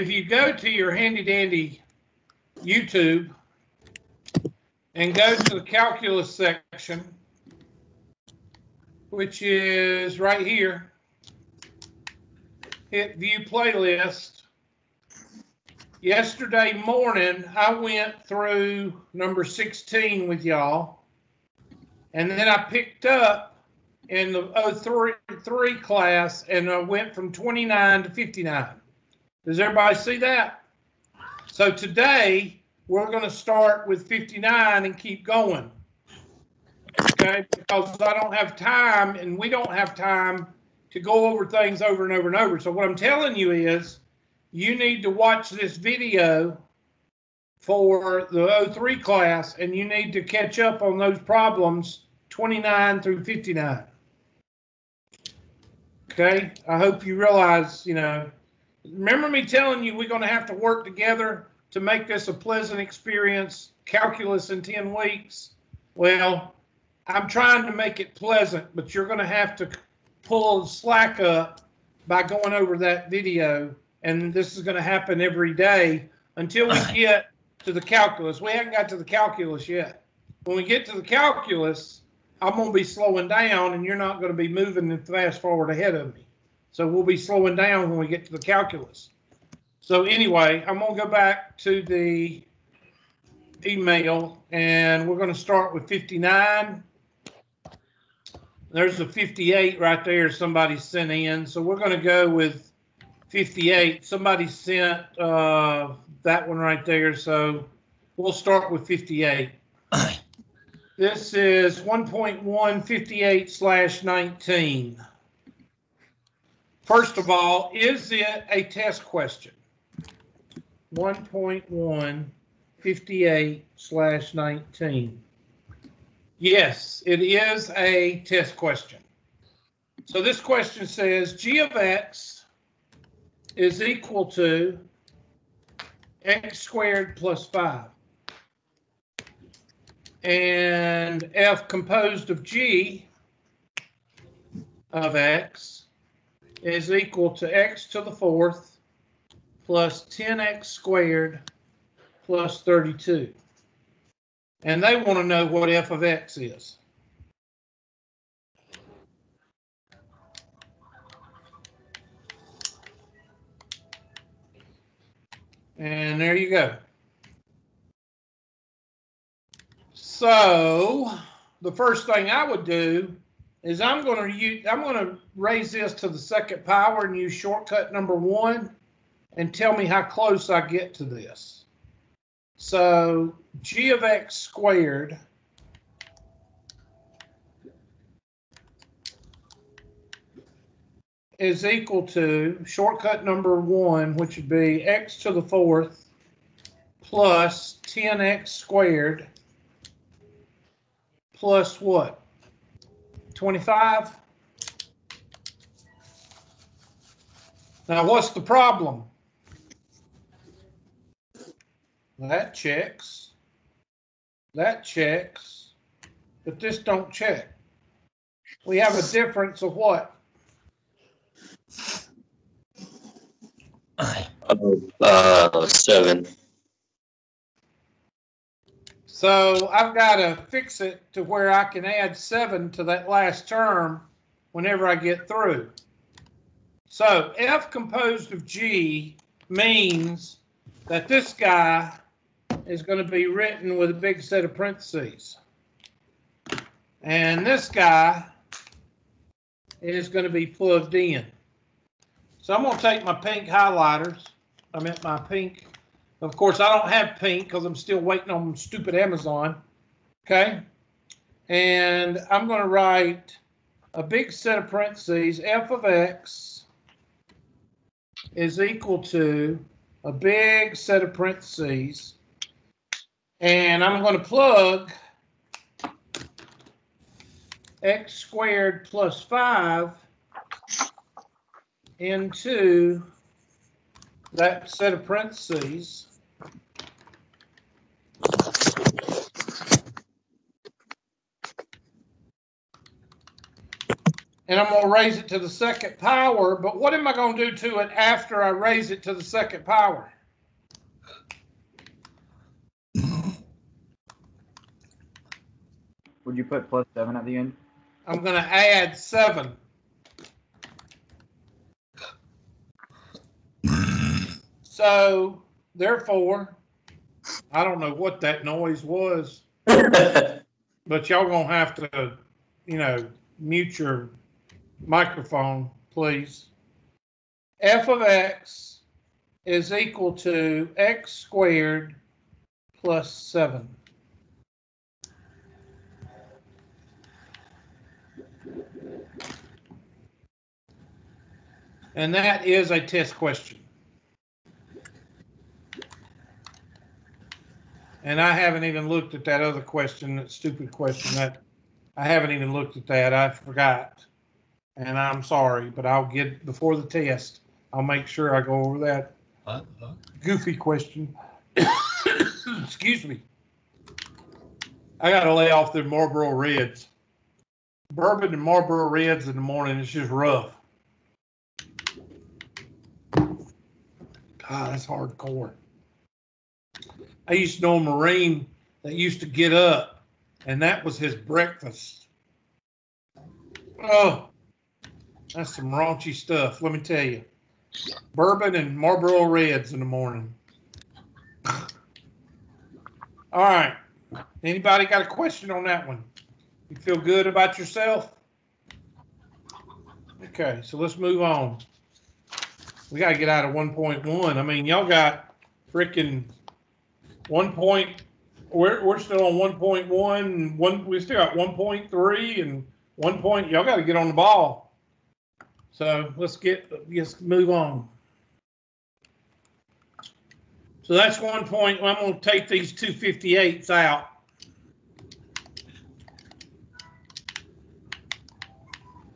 if you go to your handy dandy YouTube and go to the calculus section, which is right here, hit view playlist. Yesterday morning, I went through number 16 with y'all, and then I picked up in the 03 class, and I went from 29 to 59. Does everybody see that? So today, we're going to start with 59 and keep going. Okay, because I don't have time, and we don't have time to go over things over and over and over. So what I'm telling you is, you need to watch this video for the 03 class, and you need to catch up on those problems 29 through 59. Okay, I hope you realize, you know, remember me telling you we're going to have to work together to make this a pleasant experience, calculus in 10 weeks. Well, I'm trying to make it pleasant, but you're going to have to pull the slack up by going over that video. And this is going to happen every day until we get to the calculus. We haven't got to the calculus yet. When we get to the calculus, I'm going to be slowing down, and you're not going to be moving fast forward ahead of me. So we'll be slowing down when we get to the calculus. So anyway, I'm going to go back to the email, and we're going to start with 59. There's a 58 right there somebody sent in. So we're going to go with 58. Somebody sent that one right there. So we'll start with 58. This is 1.158/19. First of all, is it a test question? 1.158/19. Yes, it is a test question. So this question says g of x is equal to x squared plus 5. And f composed of g of x is equal to x to the 4th plus 10x squared plus 32. And they want to know what f of x is. And there you go. So the first thing I would do is I'm going to raise this to the second power and use shortcut number 1 and tell me how close I get to this. So g of x squared is equal to shortcut number 1, which would be x to the 4th plus 10x squared plus what? 25? Now, what's the problem? That checks. That checks. But this don't check. We have a difference of what? 7. So I've got to fix it to where I can add 7 to that last term whenever I get through. So f composed of g means that this guy is going to be written with a big set of parentheses. And this guy is going to be plugged in. So I'm going to take my pink highlighters. I meant my pink. Of course, I don't have pink because I'm still waiting on stupid Amazon. Okay. And I'm going to write a big set of parentheses. F of x is equal to a big set of parentheses. And I'm going to plug x squared plus 5 into that set of parentheses. and I'm going to raise it to the second power, but what am I going to do to it after I raise it to the second power? Would you put plus 7 at the end? I'm going to add 7. So, therefore, I don't know what that noise was, but y'all going to have to, mute your microphone, please. F of x is equal to x squared plus 7. And that is a test question. And I haven't even looked at that other question, that stupid question. That I haven't even looked at that. I forgot. And I'm sorry, but I'll get before the test. I'll make sure I go over that goofy question. Excuse me. I got to lay off the Marlboro Reds. Bourbon and Marlboro Reds in the morning is just rough. God, that's hardcore. I used to know a Marine that used to get up, and that was his breakfast. Oh, that's some raunchy stuff, let me tell you. Bourbon and Marlboro Reds in the morning. All right. Anybody got a question on that one? You feel good about yourself? Okay, so let's move on. We got to get out of 1.1. I mean, y'all got freaking 1 point. We're still on 1.1. We still got 1.3 and 1 point. Y'all got to get on the ball. So let's move on. So that's 1 point. I'm going to take these 258s out.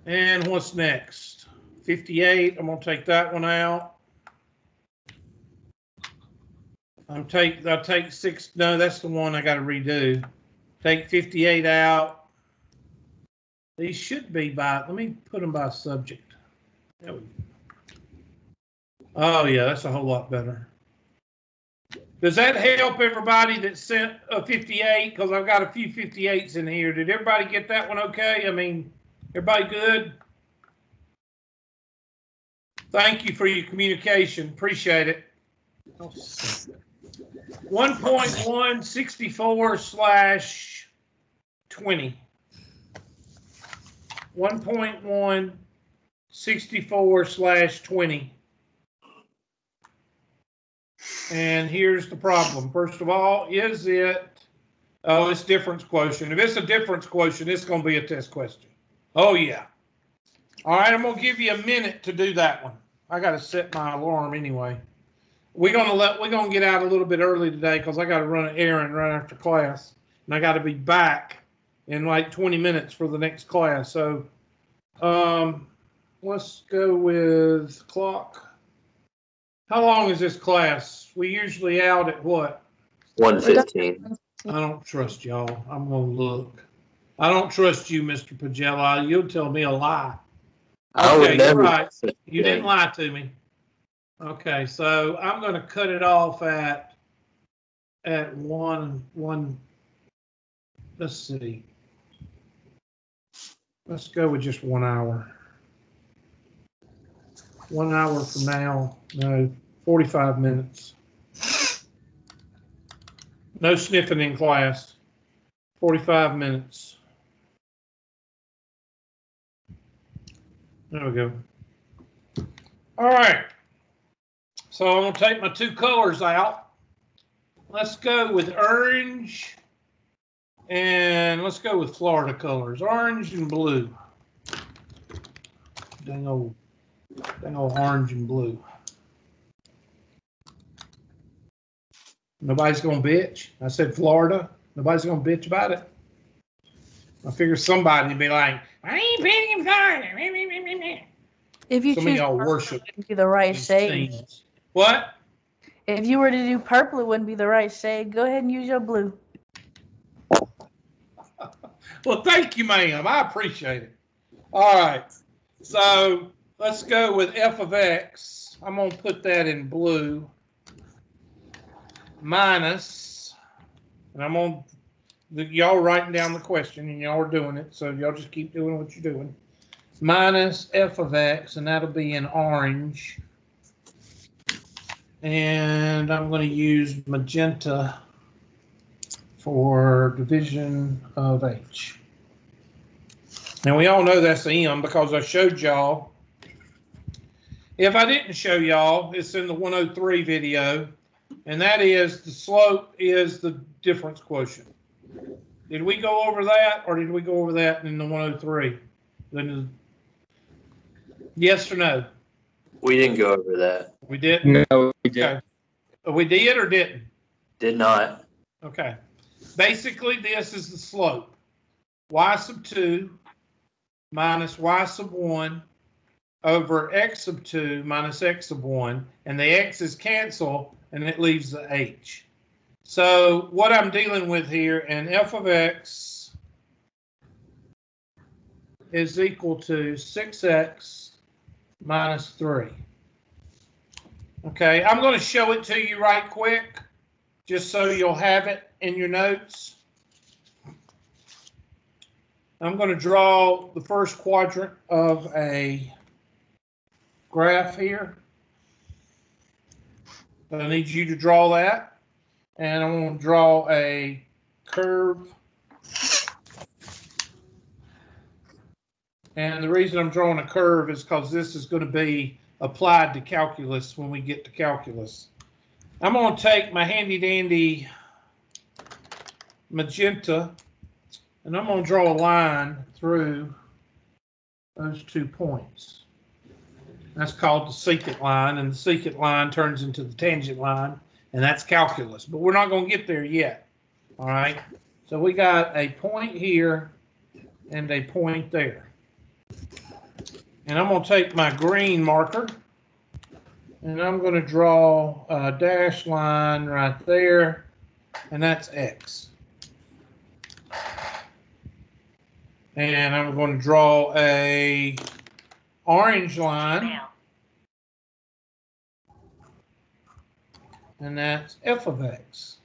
And what's next? 58. I'm going to take that one out. I'll take 6. No, that's the one I got to redo. Take 58 out. These should be by, let me put them by subject. There we go. Oh, yeah, that's a whole lot better. Does that help everybody that sent a 58? Because I've got a few 58s in here. Did everybody get that one okay? I mean, everybody good? Thank you for your communication. Appreciate it. 1.164/20. 1.164/20. And here's the problem. First of all, is it, oh, it's difference quotient. If it's a difference quotient, it's going to be a test question. Oh, yeah. All right, I'm going to give you a minute to do that one. I got to set my alarm anyway. We're going to get out a little bit early today because I got to run an errand right after class. And I got to be back in like 20 minutes for the next class. So let's go with clock. How long is this class? We usually out at what? 1:15. I don't trust y'all. I'm going to look. I don't trust you, Mr. Pagella. You'll tell me a lie. Okay, you're right. You didn't lie to me. Okay, so I'm going to cut it off at one. Let's see. Let's go with just 1 hour. 1 hour from now. No, 45 minutes. No sniffing in class. 45 minutes. There we go. All right. So I'm going to take my 2 colors out. Let's go with orange. And let's go with Florida colors. Orange and blue. Dang old orange and blue. Nobody's going to bitch. I said Florida. Nobody's going to bitch about it. I figure somebody would be like, I ain't picking Florida. If you Some of choose y'all purple, worship it wouldn't be the right these shade. teams. What? If you were to do purple, it wouldn't be the right shade. Go ahead and use your blue. Well, thank you, ma'am. I appreciate it. All right. So let's go with f of x. I'm going to put that in blue. Minus, and I'm on, y'all writing down the question, and y'all are doing it, so y'all just keep doing what you're doing. Minus f of x, and that'll be in orange. And I'm going to use magenta for division of h. Now, we all know that's m because I showed y'all. If I didn't show y'all, it's in the 103 video, and that is the slope is the difference quotient. Did we go over that, or did we go over that in the 103? Yes or no? We didn't go over that. We didn't? No, we did. Okay. We did or didn't? Did not. Okay. Basically, this is the slope. Y sub 2 minus y sub 1 over x sub 2 minus x sub 1. And the x's cancel, and it leaves the h. So what I'm dealing with here, and f of x is equal to 6x minus 3. Okay, I'm going to show it to you right quick, just so you'll have it in your notes. I'm going to draw the first quadrant of a graph here. I need you to draw that. And I'm going to draw a curve. And the reason I'm drawing a curve is because this is going to be applied to calculus when we get to calculus. I'm going to take my handy dandy magenta, and I'm going to draw a line through those 2 points. That's called the secant line, and the secant line turns into the tangent line, and that's calculus. But we're not going to get there yet. All right? So we got a point here and a point there. And I'm going to take my green marker, and I'm going to draw a dashed line right there, and that's x. And I'm going to draw a orange line, and that's f of x.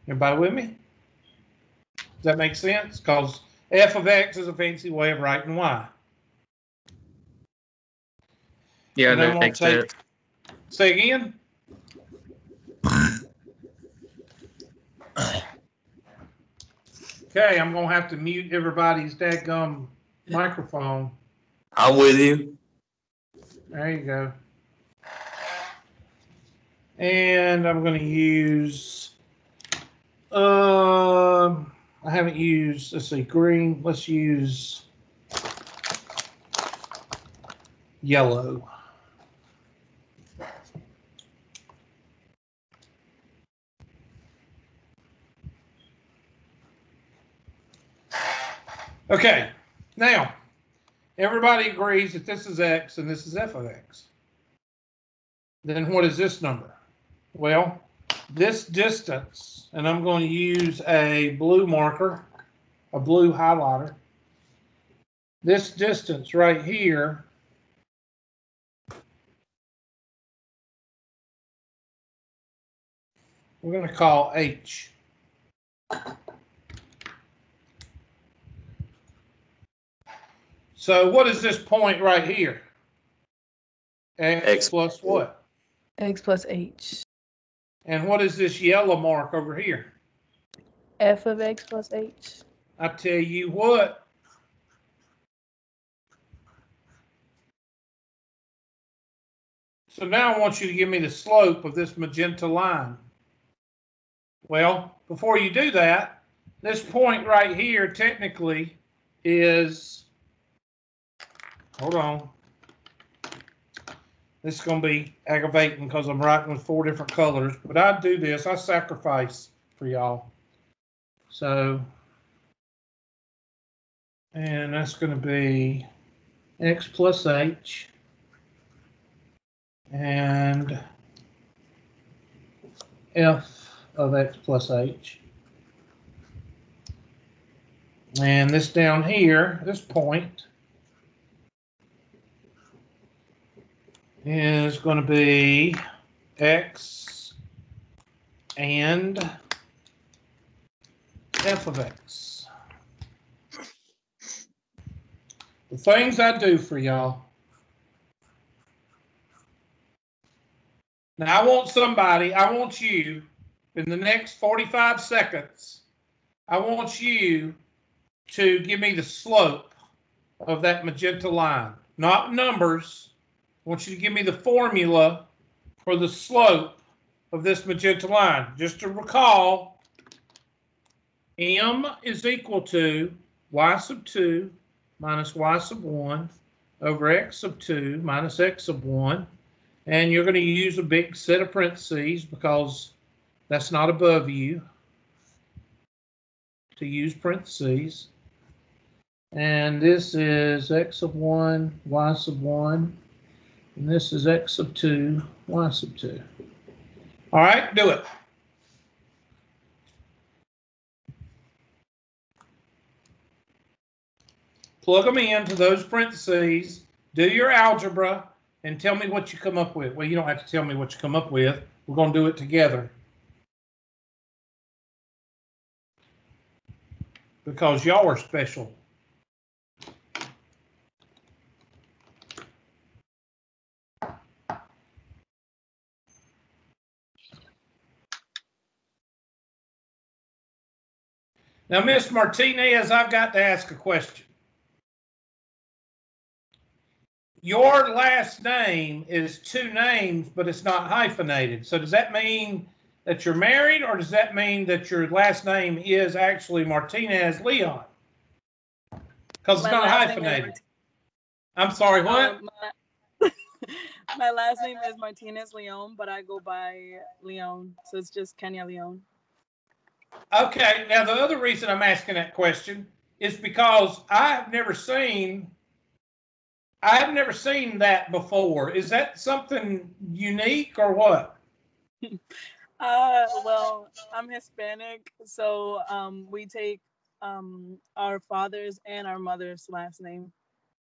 Everybody with me? Does that make sense? Because f of x is a fancy way of writing y. Yeah, And that makes sense. Say again? Okay, I'm going to have to mute everybody's dadgum microphone. I'm with you. There you go. And I'm going to use, I haven't used, let's see, green. Let's use yellow. Okay, now, everybody agrees that this is x and this is f of x. Then what is this number? Well, this distance, and I'm going to use a blue marker, a blue highlighter. This distance right here we're going to call h. So what is this point right here? X plus what? X plus h. And what is this yellow mark over here? F of x plus h. I tell you what. So now I want you to give me the slope of this magenta line. Well, before you do that, this point right here technically is, hold on. This is going to be aggravating because I'm writing with 4 different colors, but I do this. I sacrifice for y'all. So, and that's going to be x plus h and f of x plus h. And this down here, this point, is going to be x and f of x. The things I do for y'all. Now, I want you, in the next 45 seconds, I want you to give me the slope of that magenta line. Not numbers. I want you to give me the formula for the slope of this magenta line. Just to recall, m is equal to y sub 2 minus y sub 1 over x sub 2 minus x sub 1. And you're going to use a big set of parentheses because that's not above you to use parentheses. And this is x sub 1, y sub 1. And this is x sub 2, y sub 2. All right, do it. Plug them into those parentheses, do your algebra, and tell me what you come up with. Well, you don't have to tell me what you come up with. We're going to do it together. Because y'all are special. Now, Miss Martinez, I've got to ask a question. Your last name is two names, but it's not hyphenated. So does that mean that you're married, or does that mean that your last name is actually Martinez Leon? Because it's not hyphenated. I'm sorry, what? My last name is Martinez Leon, but I go by Leon, so it's just Kenya Leon. Okay, now the other reason I'm asking that question is because I've never seen that before. Is that something unique or what? Well, I'm Hispanic, so we take our father's and our mother's last name.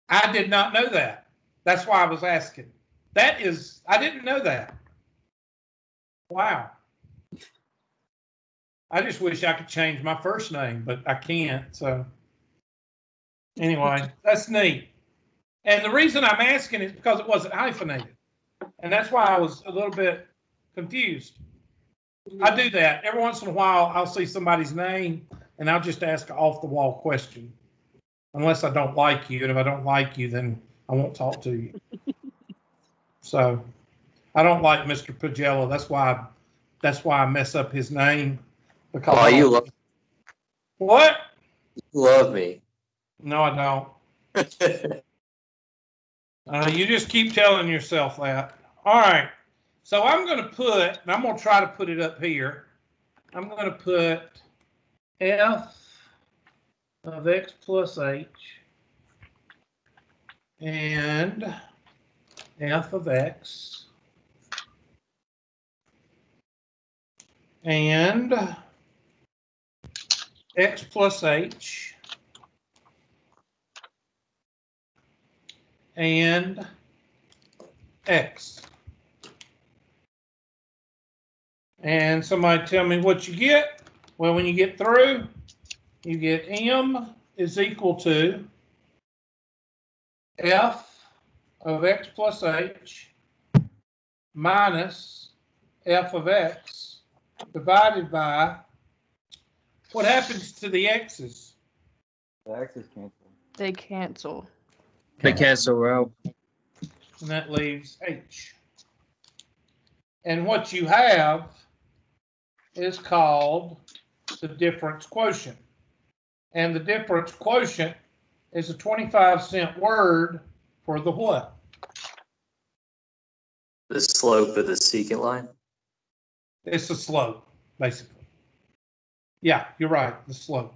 I did not know that. That's why I was asking. I didn't know that. Wow. I just wish I could change my first name, but I can't. So anyway, that's neat. And the reason I'm asking is because it wasn't hyphenated. And that's why I was a little bit confused. I do that. Every once in a while, I'll see somebody's name, and I'll just ask an off-the-wall question. Unless I don't like you. And if I don't like you, then I won't talk to you. So I don't like Mr. Pagella. That's why I mess up his name. Because you love what? You love me. No, I don't. You just keep telling yourself that. All right. So I'm going to try to put it up here. I'm going to put f of x plus h and f of x and x plus h and x. And somebody tell me what you get. Well, when you get through, you get m is equal to f of x plus h minus f of x divided by, what happens to the x's? The x's cancel. They cancel. They cancel out. And that leaves h. And what you have is called the difference quotient. And the difference quotient is a 25-cent word for the what? The slope of the secant line. It's the slope, basically. Yeah, you're right, the slope.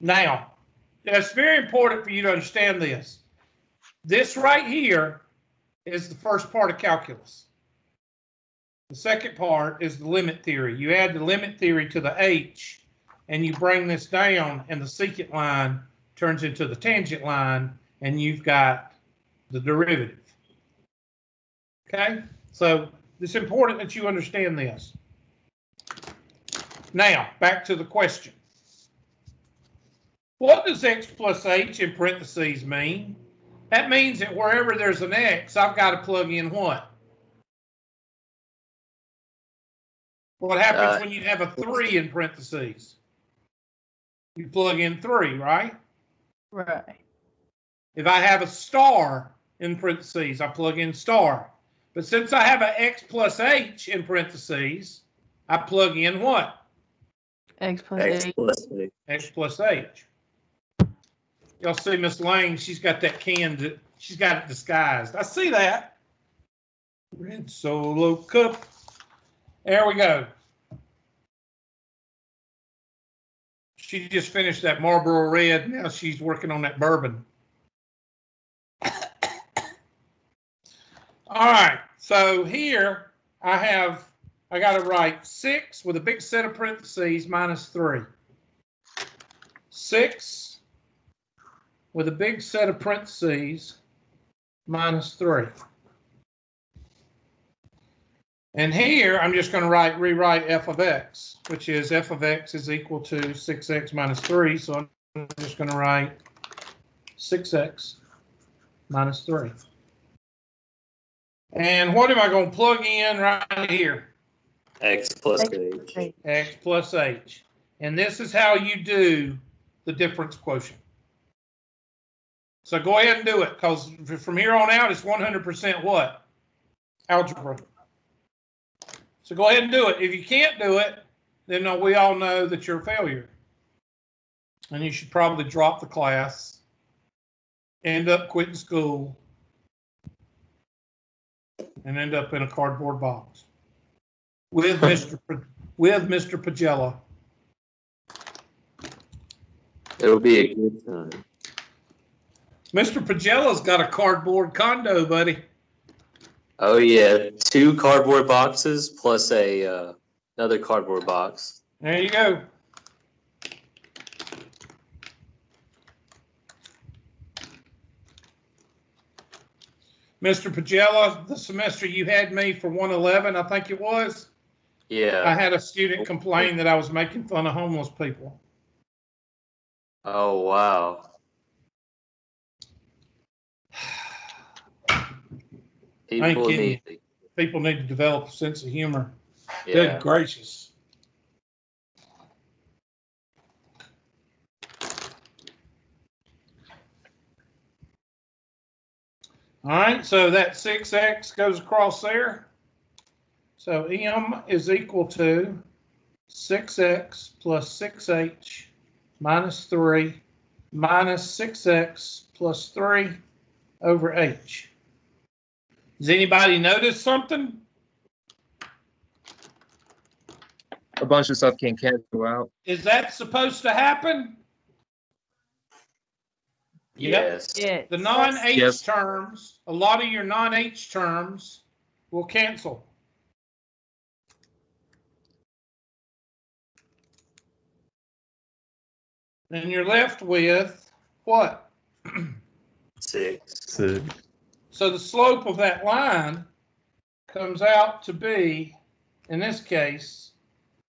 Now, it's very important for you to understand this. This right here is the first part of calculus. The second part is the limit theory. You add the limit theory to the h, and you bring this down, and the secant line turns into the tangent line, and you've got the derivative. Okay, so it's important that you understand this. Now, back to the question. What does x plus h in parentheses mean? That means that wherever there's an x, I've got to plug in what? What happens when you have a 3 in parentheses? You plug in 3, right? Right. If I have a star in parentheses, I plug in star. But since I have an x plus h in parentheses, I plug in what? X plus X H. plus A. X plus h. Y'all see Miss Lang, she's got that can, she's got it disguised. I see that. Red Solo Cup. There we go. She just finished that Marlboro Red. Now she's working on that bourbon. All right. So here I got to write 6 with a big set of parentheses minus 3. 6 with a big set of parentheses minus 3. And here I'm just going to rewrite f of x, which is f of x is equal to 6x minus 3. So I'm just going to write 6x minus 3. And what am I going to plug in right here? X plus X H. plus H. X plus h. And this is how you do the difference quotient. So go ahead and do it, because from here on out, it's 100% what? Algebra. So go ahead and do it. If you can't do it, then we all know that you're a failure. And you should probably drop the class, end up quitting school, and end up in a cardboard box with Mr. Pagella. It'll be a good time. Mr. Pagella's got a cardboard condo, buddy. Oh yeah, 2 cardboard boxes plus a another cardboard box. There you go. Mr. Pagella, the semester you had me for 111, I think it was, I Yeah. had a student complain that I was making fun of homeless people. Oh wow. People kidding need. People need to develop a sense of humor. Yeah. Good gracious. All right, so that 6x goes across there. So m is equal to 6x plus 6h minus 3 minus 6x plus 3 over h. Does anybody notice something? A bunch of stuff can cancel out. Is that supposed to happen? Yes. Yeah. The non-h Yes. terms, a lot of your non-h terms will cancel. And you're left with what? 6. So the slope of that line comes out to be, in this case,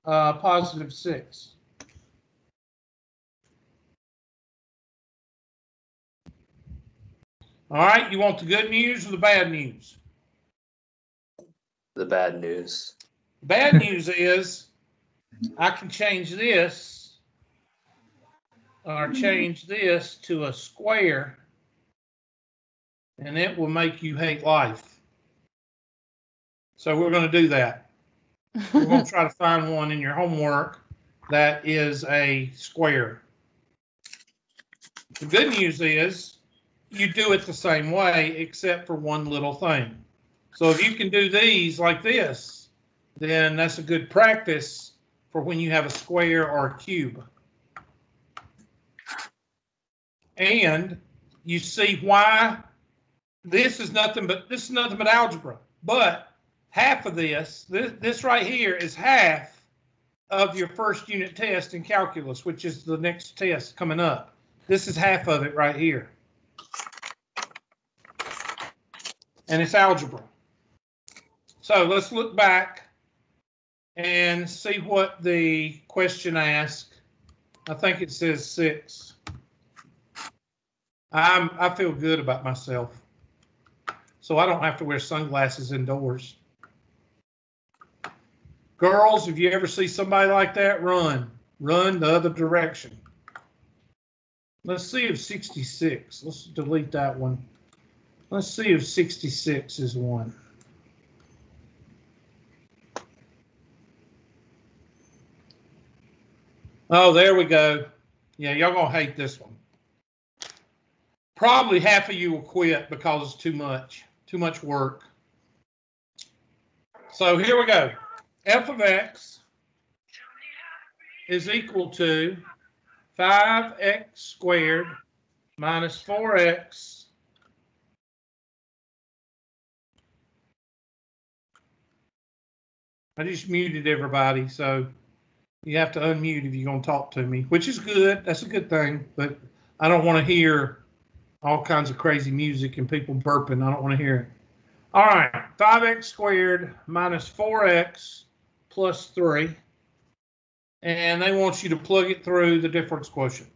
positive 6. All right, you want the good news or the bad news? The bad news. Bad news is I can change this or change this to a square, and it will make you hate life. So we're going to do that. We're going to try to find one in your homework that is a square. The good news is you do it the same way, except for one little thing. So if you can do these like this, then that's a good practice for when you have a square or a cube. And you see why this is nothing but algebra. But half of this right here is half of your first unit test in calculus, which is the next test coming up. This is half of it right here. and it's algebra. So let's look back and see what the question asks. I think it says 6. I feel good about myself, so I don't have to wear sunglasses indoors. Girls, if you ever see somebody like that, run. Run the other direction. Let's see if 66, let's delete that one. Let's see if 66 is 1. Oh, there we go. Yeah, y'all gonna hate this one. Probably half of you will quit because it's too much work. So here we go. F of x is equal to 5x squared minus 4x I just muted everybody, so you have to unmute if you're going to talk to me, which is good. That's a good thing, but I don't want to hear all kinds of crazy music and people burping. I don't want to hear it. All right, 5x squared minus 4x plus 3. And they want you to plug it through the difference quotient.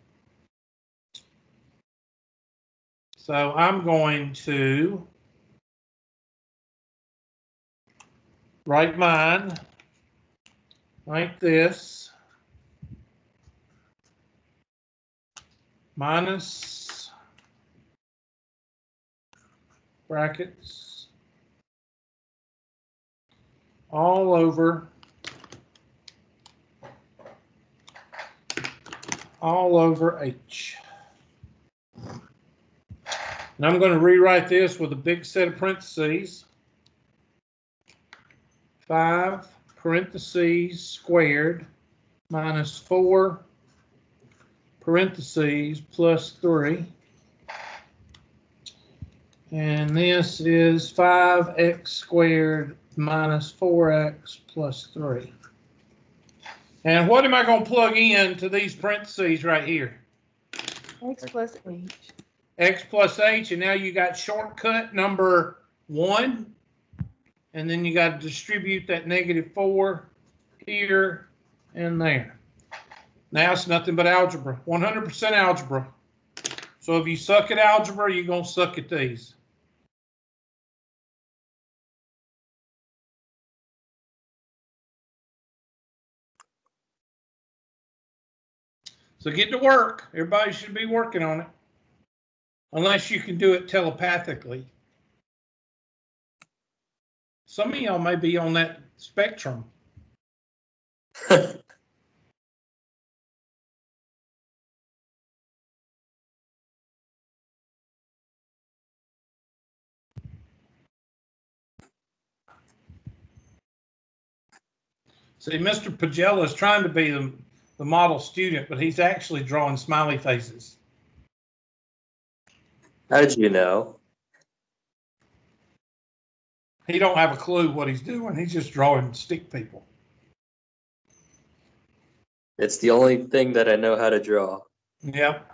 So I'm going to write mine like this. Minus brackets all over H. And I'm going to rewrite this with a big set of parentheses. 5 parentheses squared minus 4 parentheses plus 3. And this is 5x squared minus 4x plus 3. And what am I going to plug in to these parentheses right here? X plus H. X plus H, and now you got shortcut number 1. And then you got to distribute that -4 here and there. Now it's nothing but algebra, 100% algebra. So if you suck at algebra, you're going to suck at these. So get to work. Everybody should be working on it. Unless you can do it telepathically. Some of y'all may be on that spectrum. See, Mr. Pagella is trying to be the model student, but he's actually drawing smiley faces. How did you know? He don't have a clue what he's doing. He's just drawing stick people. It's the only thing that I know how to draw. Yep.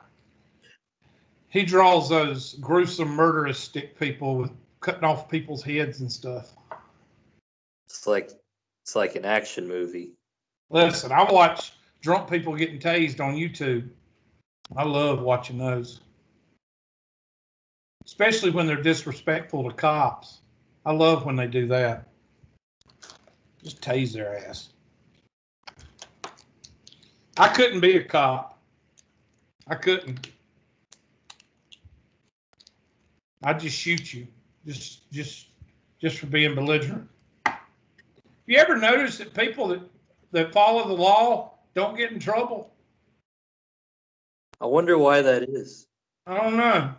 He draws those gruesome, murderous stick people with cutting off people's heads and stuff. It's like an action movie. Listen, I watch drunk people getting tased on YouTube. I love watching those. Especially when they're disrespectful to cops. I love when they do that. Just tase their ass. I couldn't be a cop. I couldn't. I'd just shoot you. Just for being belligerent. You ever notice that people that follow the law don't get in trouble? I wonder why that is. I don't know.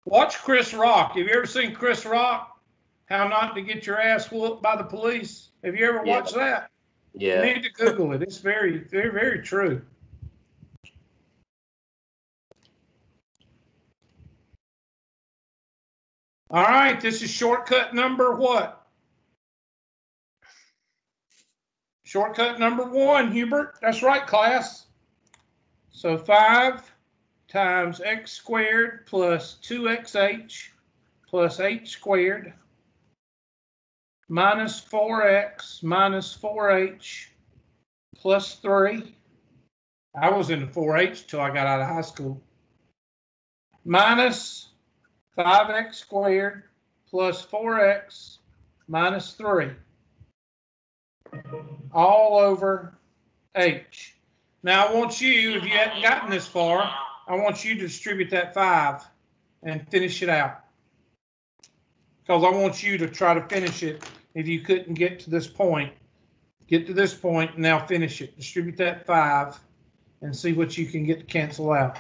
Watch Chris Rock. Have you ever seen Chris Rock? How not to get your ass whooped by the police? Have you ever watched that? Yeah. You need to Google it. It's very, very, very true. All right, this is shortcut number what? Shortcut number 1, Hubert. That's right, class. So 5 times x squared plus 2xh plus h squared minus 4x minus 4h plus 3. I was in the 4H till I got out of high school. Minus 5x squared plus 4x minus 3. All over h. Now I want you, if you hadn't gotten this far, I want you to distribute that 5 and finish it out. Because I want you to try to finish it if you couldn't get to this point. Get to this point and now finish it. Distribute that 5 and see what you can get to cancel out.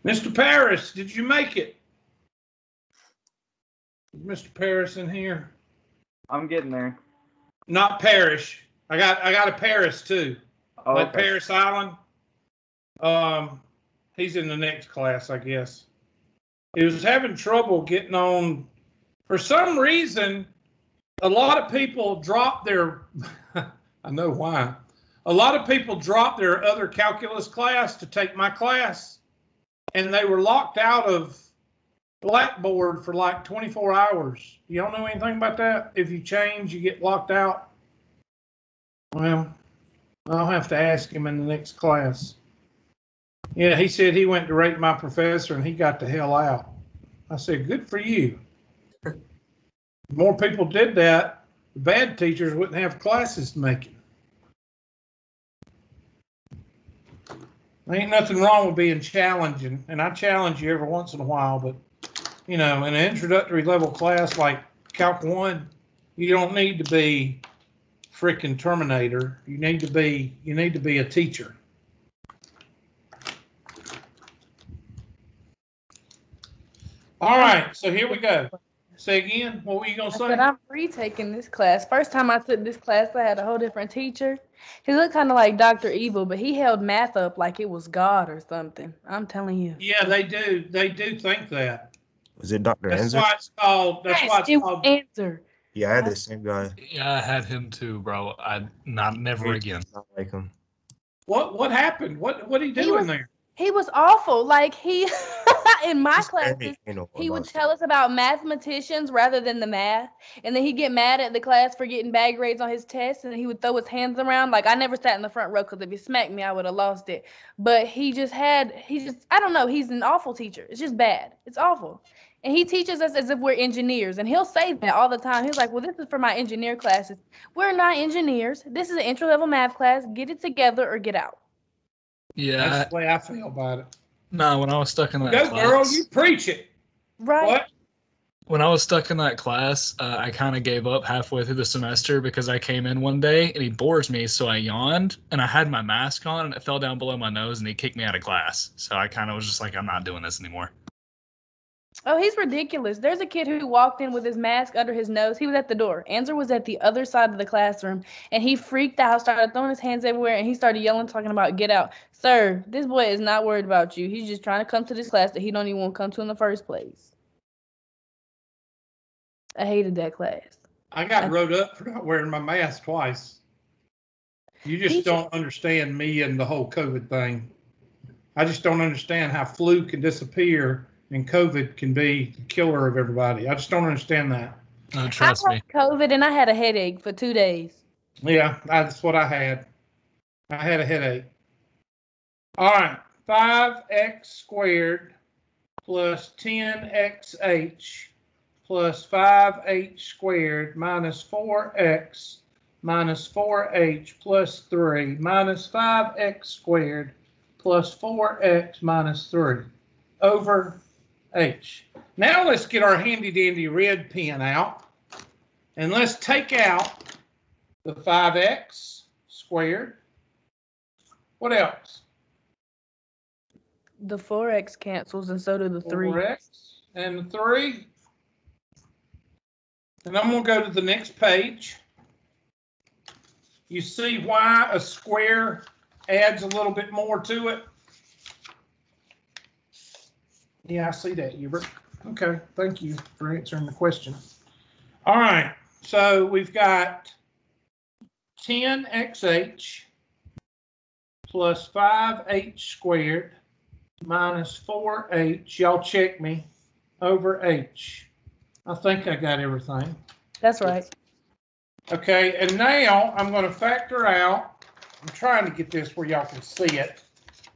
Mr. Paris, did you make it? Is Mr. Paris in here? I'm getting there. Not Parrish. I got a Paris too. Oh, Like okay. Paris Island. He's in the next class, I guess. He was having trouble getting on. For some reason, a lot of people drop their, I know why. A lot of people drop their other calculus class to take my class. And they were locked out of Blackboard for like 24 hours. You don't know anything about that? If you change, you get locked out? Well, I'll have to ask him in the next class. Yeah, he said he went to rate my professor and he got the hell out. I said, good for you. The more people did that, the bad teachers wouldn't have classes to make it. There ain't nothing wrong with being challenging, and I challenge you every once in a while, but, you know, in an introductory level class like Calc 1, you don't need to be freaking Terminator. You need to be a teacher. All right, so here we go. Say again, what were you going to say? But I'm retaking this class. First time I took this class, I had a whole different teacher. He looked kind of like Dr. Evil, but he held math up like it was God or something. I'm telling you. Yeah, they do. They do think that. Was it Dr. That's Enzer? why it's called. That's why It it's was called. answer. Yeah, I had the same guy. Yeah, I had him too, bro. Never again. Not like him. What happened? What he doing there? He was awful. Like he, in my He's classes, very anal he would about tell us about mathematicians rather than the math. And then he'd get mad at the class for getting bad grades on his tests. And he would throw his hands around. Like I never sat in the front row because if he smacked me, I would have lost it. But I don't know. He's an awful teacher. It's just bad. It's awful. And he teaches us as if we're engineers. And he'll say that all the time. He's like, well, this is for my engineer classes. We're not engineers. This is an entry-level math class. Get it together or get out. Yeah. That's the way I feel about it. No, when I was stuck in that Go, class, girl, you preach it. Right. What? when I was stuck in that class, I kind of gave up halfway through the semester because I came in one day and he bores me, so I yawned and I had my mask on and it fell down below my nose and he kicked me out of class. So I kind of was just like, I'm not doing this anymore. Oh, he's ridiculous. There's a kid who walked in with his mask under his nose. He was at the door. Anzer was at the other side of the classroom, and he freaked out, started throwing his hands everywhere, and he started yelling, talking about, get out. Sir, this boy is not worried about you. He's just trying to come to this class that he don't even want to come to in the first place. I hated that class. I got wrote up for not wearing my mask twice. You just don't understand me and the whole COVID thing. I just don't understand how flu can disappear and COVID can be the killer of everybody. I just don't understand that. Oh, trust I me. had COVID and I had a headache for 2 days. Yeah, that's what I had. I had a headache. All right, 5x squared plus 10xh plus 5h squared minus 4x minus 4h plus 3 minus 5x squared plus 4x minus 3 over h. Now let's get our handy dandy red pen out and let's take out the 5x squared. What else? The 4x cancels and so do the 3. 4x and the 3. And I'm going to go to the next page. You see why a square adds a little bit more to it? Yeah, I see that, Hubert. Okay, thank you for answering the question. All right, so we've got 10xh plus 5h squared minus 4h, y'all check me, over h. I think I got everything. That's right. Okay, and now I'm going to factor out. I'm trying to get this where y'all can see it.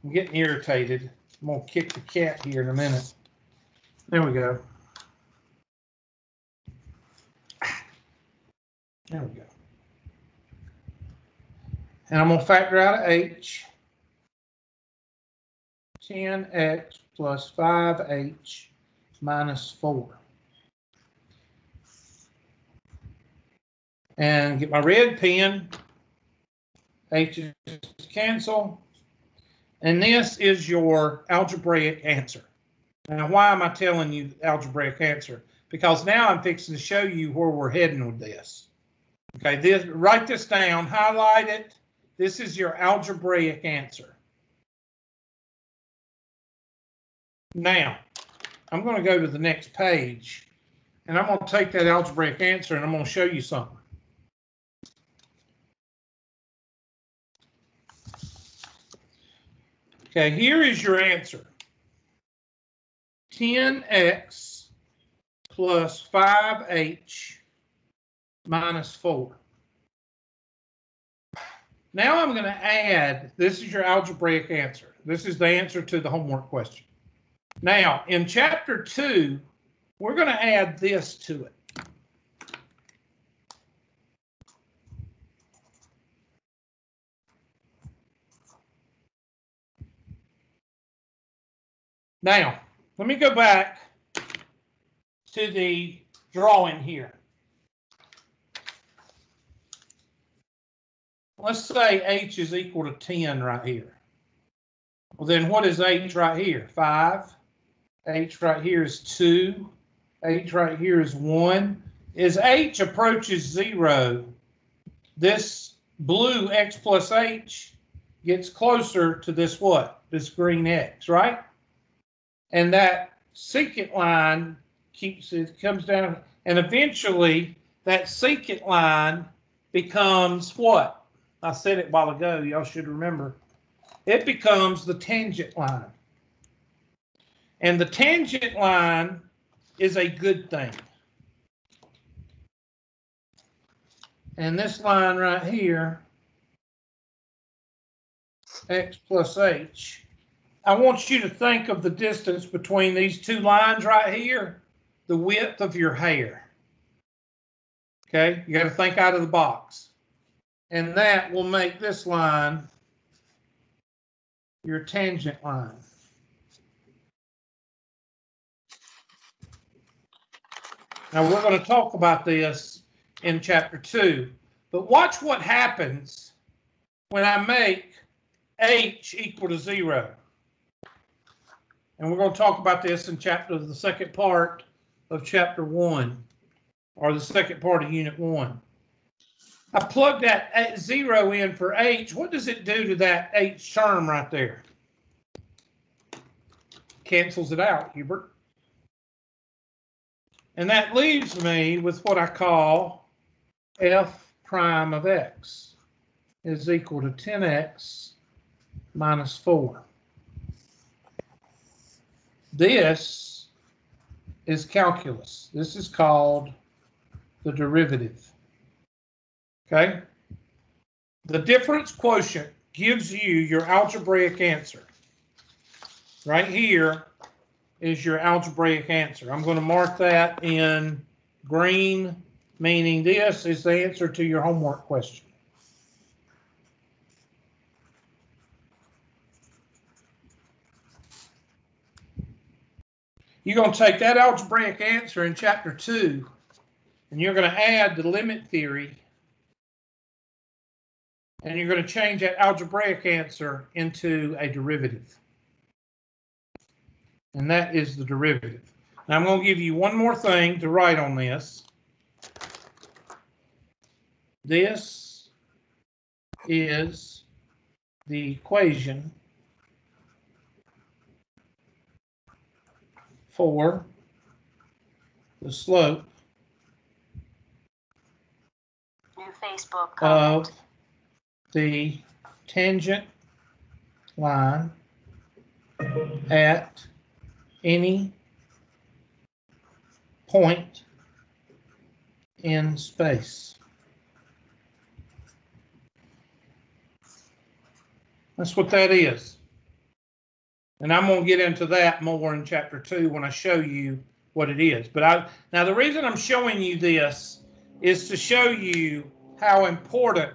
I'm getting irritated. I'm going to kick the cat here in a minute. There we go. There we go. And I'm going to factor out h. 10x plus 5h minus 4. And get my red pen. H's cancel. And this is your algebraic answer. Now, why am I telling you the algebraic answer? Because now I'm fixing to show you where we're heading with this. Okay, write this down, highlight it. This is your algebraic answer. Now, I'm going to go to the next page, and I'm going to take that algebraic answer, and I'm going to show you something. Okay, here is your answer. 10x plus 5h minus 4. Now I'm going to add, this is your algebraic answer. This is the answer to the homework question. Now, in chapter 2, we're going to add this to it. Now, let me go back to the drawing here. Let's say h is equal to 10 right here. Well, then what is h right here? 5. H right here is 2. H right here is 1. As h approaches 0, this blue x plus h gets closer to this what? This green x, right? And that secant line comes down, and eventually that secant line becomes what? I said it a while ago, y'all should remember. It becomes the tangent line. And the tangent line is a good thing. And this line right here, x plus h, I want you to think of the distance between these two lines right here, the width of your hair. Okay, you got to think out of the box. And that will make this line your tangent line. Now we're going to talk about this in chapter 2, but watch what happens when I make h equal to 0. And we're going to talk about this in the second part of chapter 1, or the second part of unit 1. I plug that 0 in for h. What does it do to that h term right there? Cancels it out, Hubert. And that leaves me with what I call f prime of x is equal to 10x minus 4. This is calculus. This is called the derivative. Okay? The difference quotient gives you your algebraic answer. Right here is your algebraic answer. I'm going to mark that in green, meaning this is the answer to your homework question. You're going to take that algebraic answer in chapter 2, and you're going to add the limit theory, and you're going to change that algebraic answer into a derivative. And that is the derivative. Now I'm going to give you one more thing to write on this. This is the equation for the slope New Facebook of comment. the tangent line at any point in space. That's what that is. And I'm going to get into that more in chapter 2 when I show you what it is. But now the reason I'm showing you this is to show you how important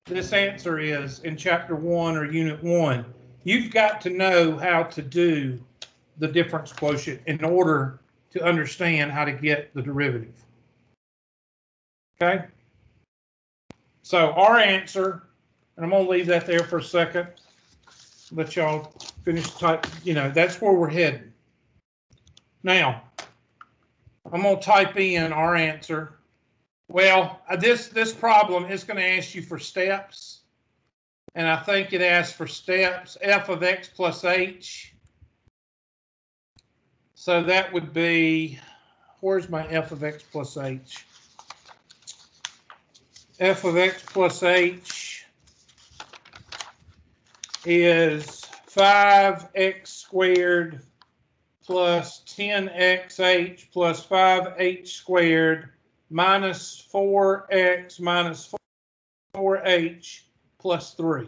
this answer is in chapter 1 or unit 1. You've got to know how to do the difference quotient in order to understand how to get the derivative. Okay? So our answer, and I'm going to leave that there for a second. Let y'all finish type, that's where we're heading. Now, I'm going to type in our answer. Well, this problem is going to ask you for steps. And I think it asks for steps, f of x plus h. So that would be, where's my f of x plus h? F of x plus h is 5x squared plus 10xh plus 5h squared minus 4x minus 4h plus 3.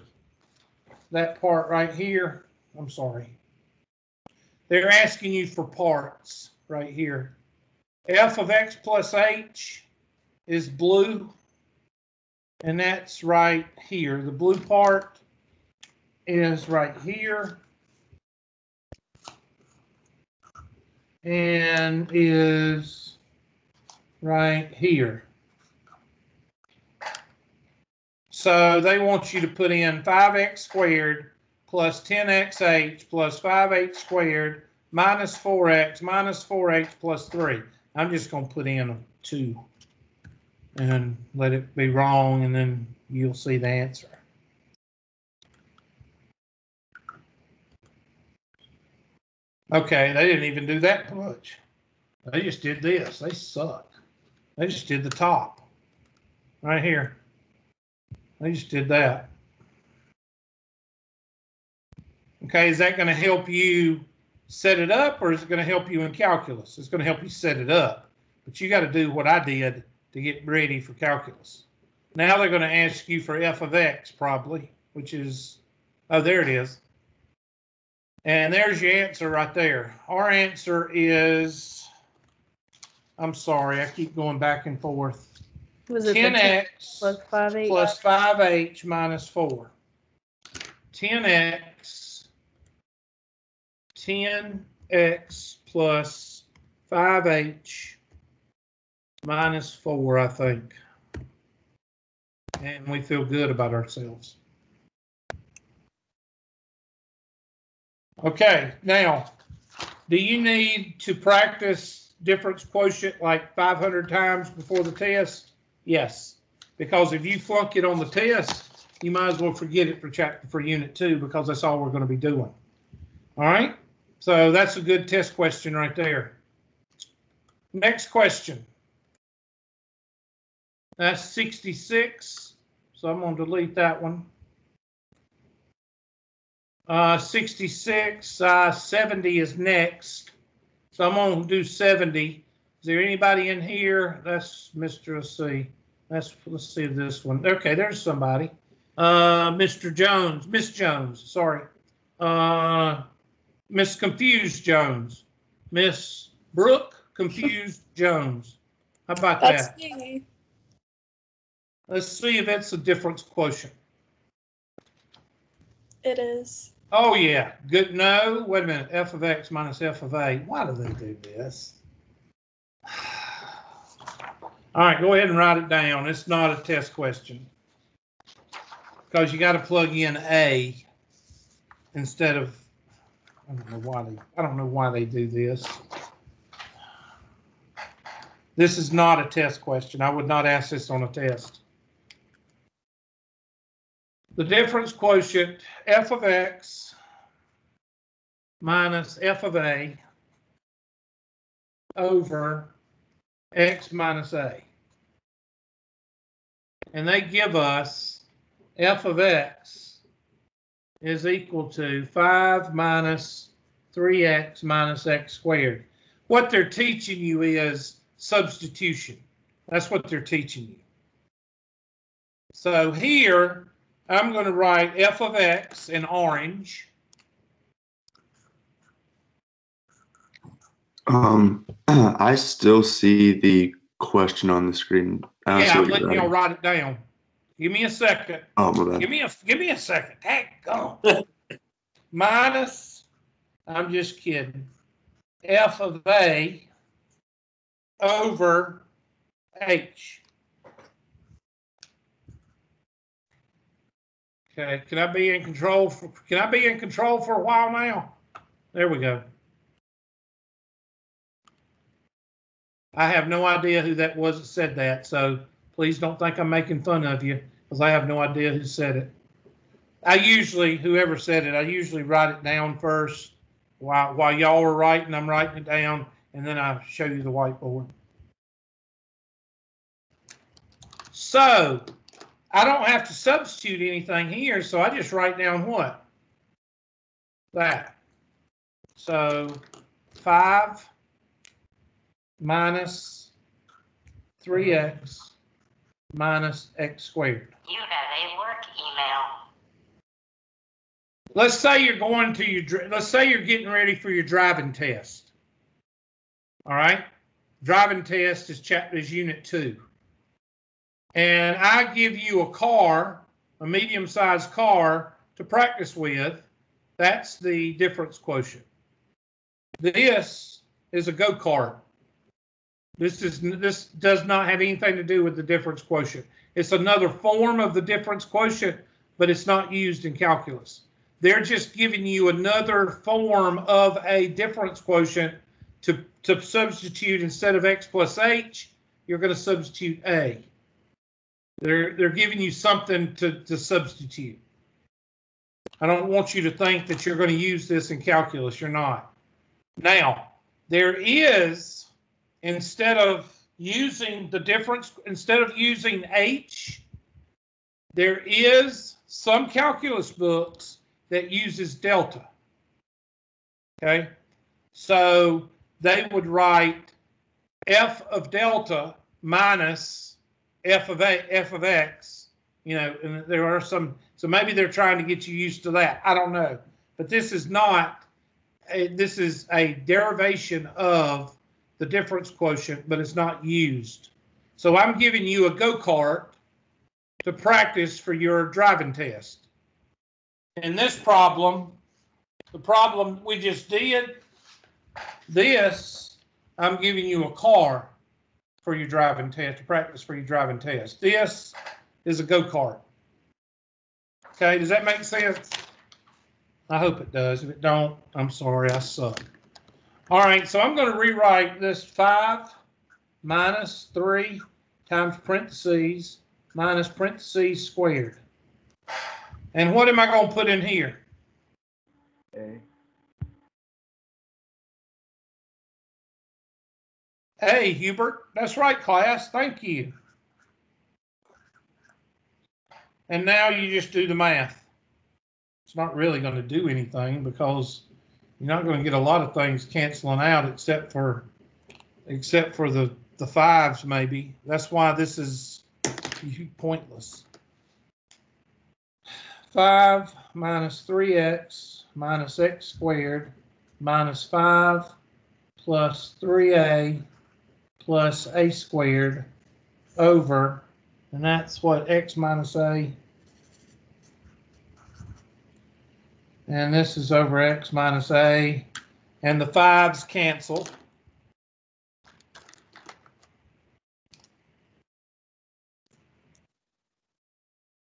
That part right here, I'm sorry. They're asking you for parts right here. F of x plus h is blue, and that's right here. The blue part is right here and is right here. So they want you to put in 5x squared plus 10xh plus 5h squared minus 4h plus 3. I'm just going to put in a 2 and let it be wrong, and then you'll see the answer. Okay, they didn't even do that much. They just did this. They suck. They just did the top right here. They just did that. Okay, is that going to help you set it up, or is it going to help you in calculus? It's going to help you set it up, but you got to do what I did to get ready for calculus. Now they're going to ask you for f of x probably, which is, oh, there it is. And there's your answer right there. Our answer is, I'm sorry, I keep going back and forth. Was it 10x plus 5h? plus 5h minus 4. 10x plus 5h minus 4, I think. And we feel good about ourselves. Okay, now, do you need to practice difference quotient like 500 times before the test? Yes, because if you flunk it on the test, you might as well forget it for unit 2, because that's all we're going to be doing. All right, so that's a good test question right there. Next question. That's 66, so I'm going to delete that one. 66, 70 is next, so I'm going to do 70. Is there anybody in here? That's Mr. Let's see. Let's see this one. Okay, there's somebody. Mr. Jones, Miss Jones, sorry. Miss Confused Jones. Miss Brooke Confused Jones. How about that? That's me. Let's see if it's a difference quotient. It is. Oh, yeah. Good. No, wait a minute. F of X minus F of A. Why do they do this? All right, go ahead and write it down. It's not a test question. Because you got to plug in A instead of, I don't know why they do this. This is not a test question. I would not ask this on a test. The difference quotient, F of X minus F of A over X minus A. And they give us F of X is equal to 5 minus 3X minus X squared. What they're teaching you is substitution. That's what they're teaching you. So here, I'm going to write F of X in orange. I still see the question on the screen. Yeah, I'm letting y'all write it down. Give me a second. Oh, my bad. Give me a second. Daggone. Minus, I'm just kidding, F of A over H. Okay, can I be in control for a while now? There we go. I have no idea who that was that said that, so please don't think I'm making fun of you, because I have no idea who said it. Whoever said it, I usually write it down first while y'all are writing. I'm writing it down, and then I show you the whiteboard. So I don't have to substitute anything here, so I just write down what? That. So 5 minus 3X minus X squared. You have a work email. Let's say you're going to let's say you're getting ready for your driving test. All right? Driving test is unit 2. And I give you a car, a medium-sized car to practice with. That's the difference quotient. This is a go-kart. This does not have anything to do with the difference quotient. It's another form of the difference quotient, but it's not used in calculus. They're just giving you another form of a difference quotient to substitute. Instead of X plus H, you're going to substitute A. They're giving you something to substitute. I don't want you to think that you're going to use this in calculus. You're not. Now, there is, instead of using H, there is some calculus books that uses delta. Okay? So they would write F of delta minus F of X, and there are some, so maybe they're trying to get you used to that. I don't know. But this is not, this is a derivation of the difference quotient, but it's not used. So I'm giving you a go-kart to practice for your driving test. In this problem, the problem we just did, I'm giving you a car for your driving test, to practice for your driving test. This is a go-kart. Okay, does that make sense? I hope it does. If it don't, I'm sorry, I suck. All right, so I'm going to rewrite this 5 minus 3 times parentheses minus parentheses squared. And what am I going to put in here? A. Hey, Hubert. That's right, class. Thank you. And now you just do the math. It's not really going to do anything because you're not going to get a lot of things canceling out except for the 5s maybe. That's why this is pointless. 5 minus 3x minus x squared minus 5 plus 3a plus a squared over, and that's what, x minus a. And this is over x minus a. And the 5's cancel.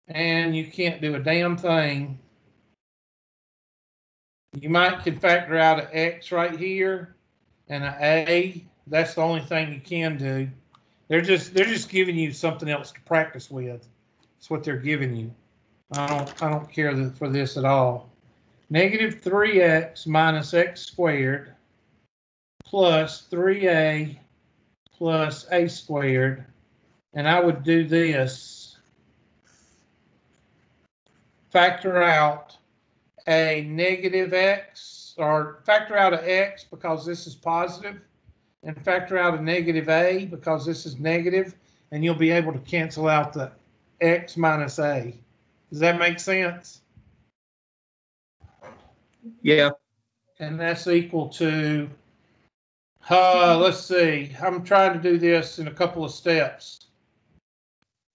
And you can't do a damn thing. You can factor out an x right here and an a. That's the only thing you can do. They're just giving you something else to practice with. That's what they're giving you. I don't care for this at all. Negative 3x minus x squared plus 3a plus a squared. And I would do this. Factor out a negative x, or factor out an x because this is positive, and factor out a negative a because this is negative, and you'll be able to cancel out the x minus a. Does that make sense? Yeah. And that's equal to, let's see, I'm trying to do this in a couple of steps.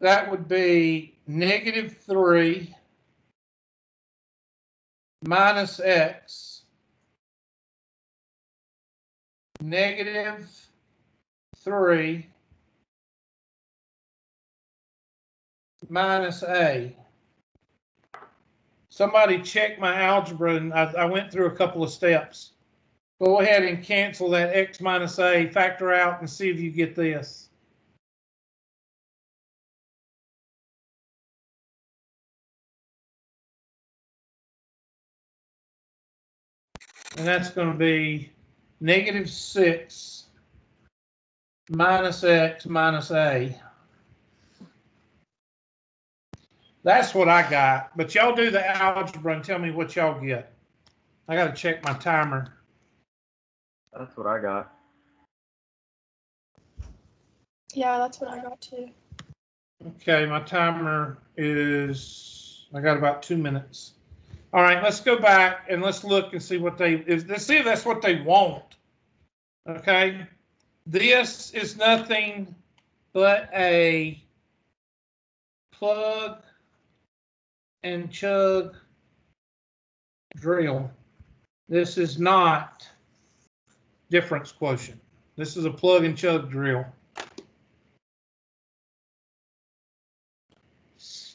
That would be negative 3 minus x, negative 3 minus a. Somebody check my algebra, and I went through a couple of steps. Go ahead and cancel that x minus a, factor out, and see if you get this. And that's going to be negative 6 minus x minus a. That's what I got. But y'all do the algebra and tell me what y'all get. I got to check my timer. That's what I got. Yeah, that's what I got too. Okay, my timer is, I got about 2 minutes. All right, let's go back and let's look and see what let's see if that's what they want. Okay, this is nothing but a plug and chug drill. This is not difference quotient. This is a plug and chug drill.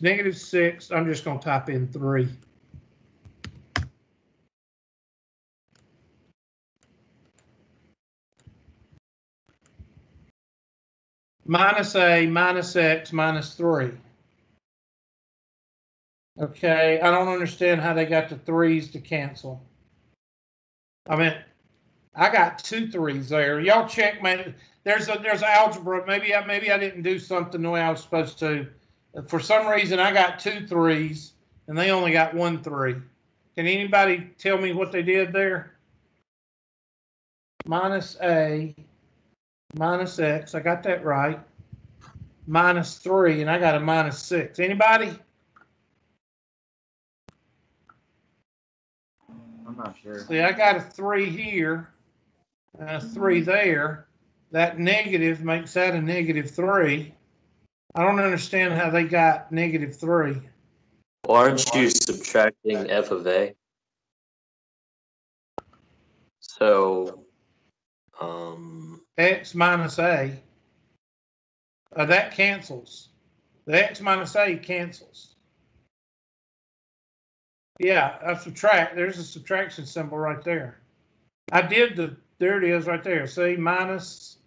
Negative 6, I'm just going to type in 3. Minus a minus x minus 3. Okay, I don't understand how they got the 3's to cancel. I mean, I got 2 3's there. Y'all check, man. There's algebra. Maybe I didn't do something the way I was supposed to. For some reason, I got 2 3's, and they only got 1 3. Can anybody tell me what they did there? Minus a minus x. I got that right. Minus 3, and I got a minus 6. Anybody? I'm not sure. See, I got a 3 here and a 3 there. That negative makes that a negative 3. I don't understand how they got negative 3. Well, aren't you subtracting f of a? So, X minus a. That cancels. The x minus a cancels. Yeah, I subtract. There's a subtraction symbol right there. I did there it is right there. See, minus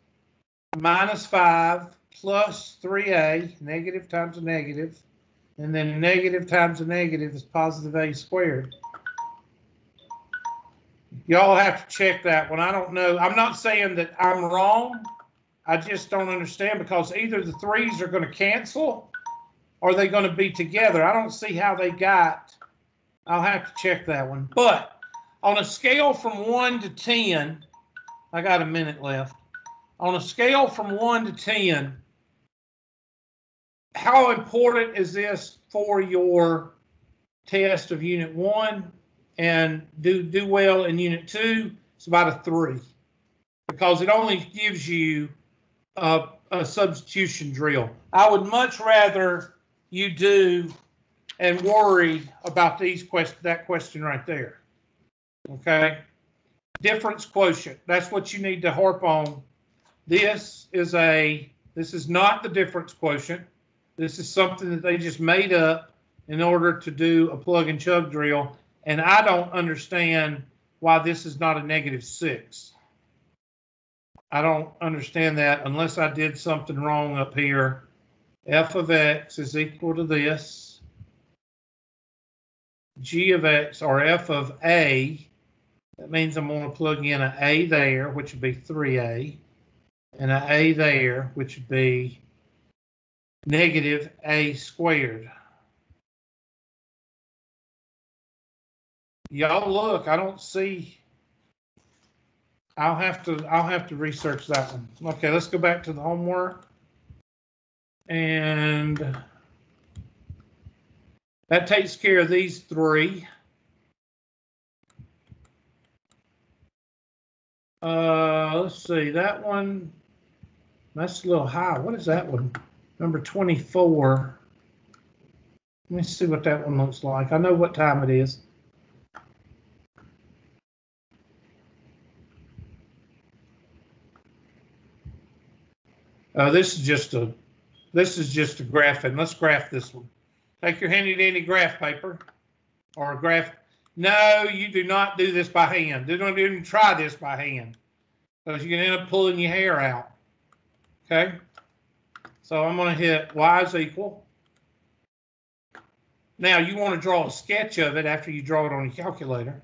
5 plus 3a, negative times a negative, and then negative times a negative is positive a squared. Y'all have to check that one. I don't know. I'm not saying that I'm wrong. I just don't understand, because either the 3's are going to cancel or they're going to be together. I don't see how they got. I'll have to check that one. But on a scale from 1 to 10, I got a minute left. On a scale from 1 to 10, how important is this for your test of Unit 1 and do well in Unit 2? It's about a 3, because it only gives you a substitution drill. I would much rather you do and worry about that question right there. Okay. Difference quotient. That's what you need to harp on. This is not the difference quotient. This is something that they just made up in order to do a plug and chug drill. And I don't understand why this is not a -6. I don't understand that unless I did something wrong up here. F of x is equal to this. G of x, or F of A, that means I'm going to plug in an A there, which would be 3A, and an A there, which would be -A squared. Y'all look, I don't see. I'll have to research that one. Okay, let's go back to the homework. And that takes care of these three. Let's see, that one, that's a little high. What is that one? Number 24. Let me see what that one looks like. I know what time it is. This is just a graphing. Let's graph this one. Take your handy dandy graph paper or a graph. No, you do not do this by hand. Do not even try this by hand, because you can end up pulling your hair out. Okay. So I'm going to hit y is equal. Now you want to draw a sketch of it after you draw it on your calculator.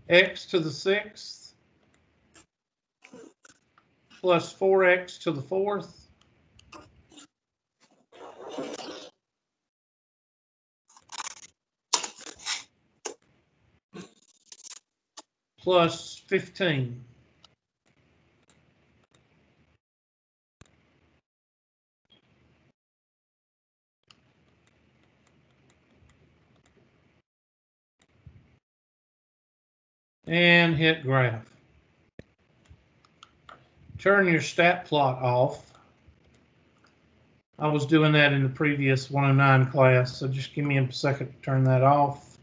X to the 6th plus 4x to the 4th plus 15. And hit graph. Turn your stat plot off. I was doing that in the previous 109 class, so just give me a second to turn that off.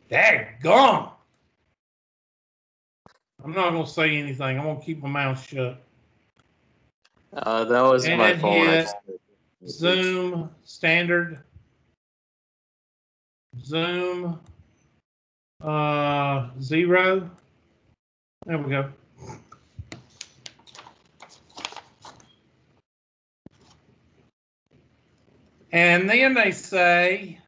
Daggone! I'm not going to say anything. I'm going to keep my mouth shut. That was and my phone. Hit zoom, standard, zoom, 0. There we go. And then they say,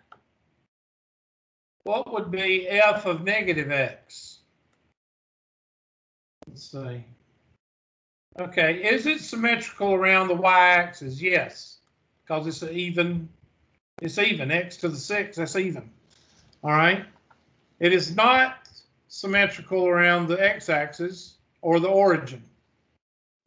what would be f of -x? Let's see. Okay, is it symmetrical around the y-axis? Yes, because it's even. It's even. X to the 6, that's even. All right. It is not symmetrical around the x-axis or the origin.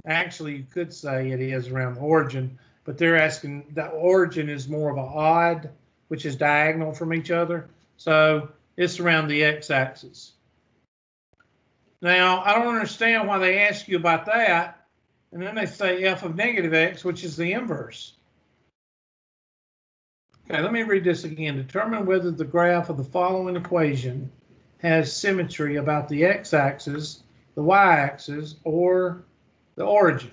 Actually, you could say it is around the origin, but they're asking the origin is more of an odd, which is diagonal from each other. So it's around the x-axis. Now, I don't understand why they ask you about that. And then they say f of -x, which is the inverse. Okay, let me read this again. Determine whether the graph of the following equation has symmetry about the x-axis, the y-axis, or the origin.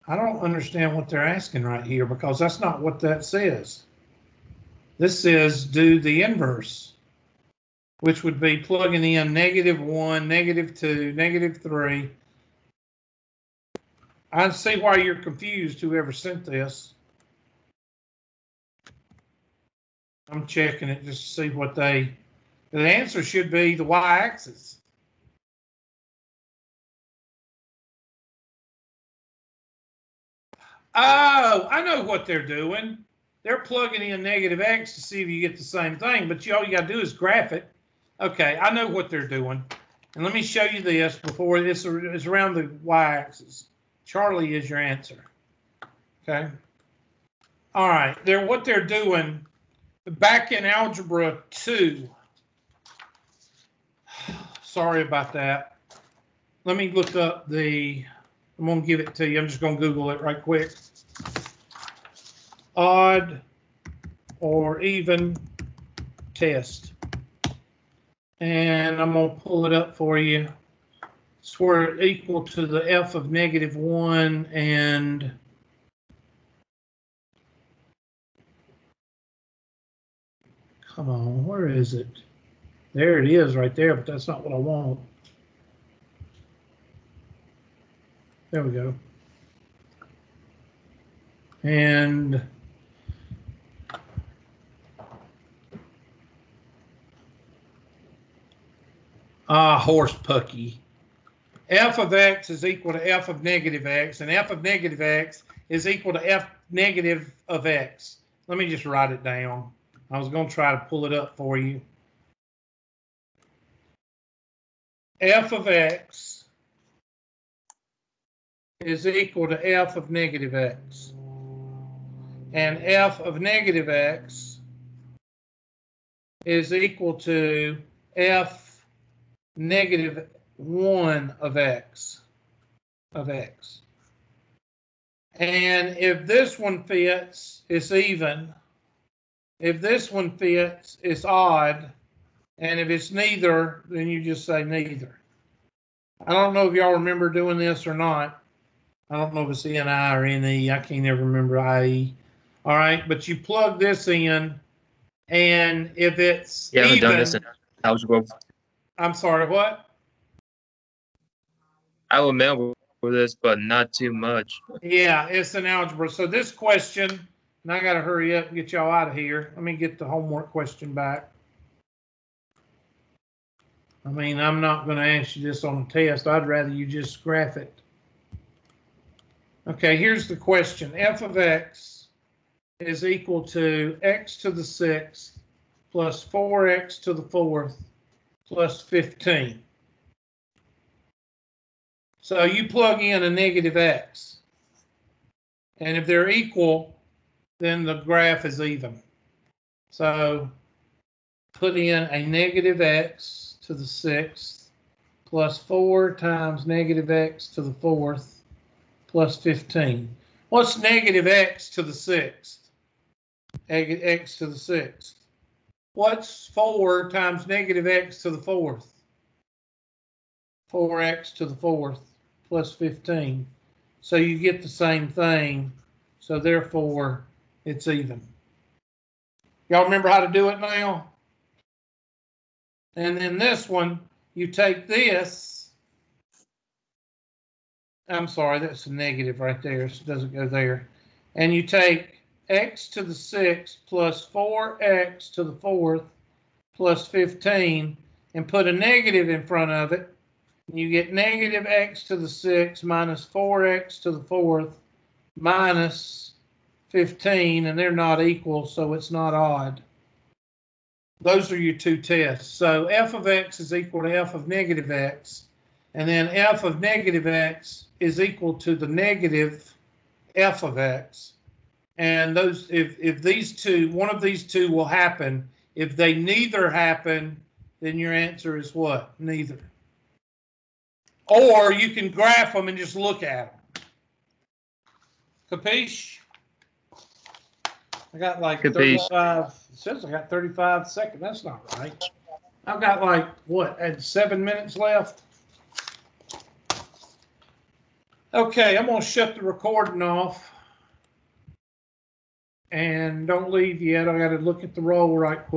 I don't understand what they're asking right here, because that's not what that says. This says do the inverse, which would be plugging in -1, -2, -3. I see why you're confused, whoever sent this. I'm checking it just to see what the answer should be the y-axis. Oh, I know what they're doing. They're plugging in -x to see if you get the same thing, but all you got to do is graph it. Okay, I know what they're doing. And let me show you this before it's around the y-axis. Charlie is your answer. Okay. All right. What they're doing back in algebra 2. Sorry about that. Let me look up I'm going to give it to you. I'm just going to Google it right quick. Odd or even test. And I'm going to pull it up for you. It's where it's equal to the f of -1 and come on, where is it? There it is right there, but that's not what I want. There we go. And horse pucky. F of x is equal to f of -x, and f of -x is equal to f negative of x. Let me just write it down. I was going to try to pull it up for you. F of x is equal to f of -x. And f of -x is equal to f -1 of x. And if this one fits, it's even. If this one fits, it's odd. And if it's neither, then you just say neither. I don't know if y'all remember doing this or not. I don't know if it's NI or NE. I can't ever remember IE. All right, but you plug this in, and if it's You haven't even, done this in algebra. I'm sorry, what? I remember this, but not too much. Yeah, it's an algebra. So this question, and I got to hurry up and get y'all out of here. Let me get the homework question back. I mean, I'm not going to ask you this on a test. I'd rather you just graph it. Okay, here's the question. F of x is equal to x to the 6th plus 4x to the 4th plus 15. So you plug in a -x. And if they're equal, then the graph is even. So put in a -x to the 6th plus 4 times -x to the 4th plus 15. What's -x to the 6th? X to the 6th. What's 4 times -x to the 4th? 4x to the 4th plus 15. So you get the same thing. So therefore, it's even. Y'all remember how to do it now? And then this one, you take this. I'm sorry, that's a negative right there, so it doesn't go there. And you take x to the 6th plus 4x to the 4th plus 15 and put a negative in front of it. You get -x to the 6th minus 4x to the 4th minus 15, and they're not equal, so it's not odd. Those are your two tests. So f of x is equal to f of -x, and then f of -x is equal to the negative f of x. And those, if these two, one of these two will happen. If they neither happen, then your answer is what? Neither. Or you can graph them and just look at them. Capiche? I got like Capiche. 35. It says I got 35 seconds. That's not right. I've got like, what, I had 7 minutes left? Okay, I'm going to shut the recording off. And don't leave yet. I got to look at the roll right quick.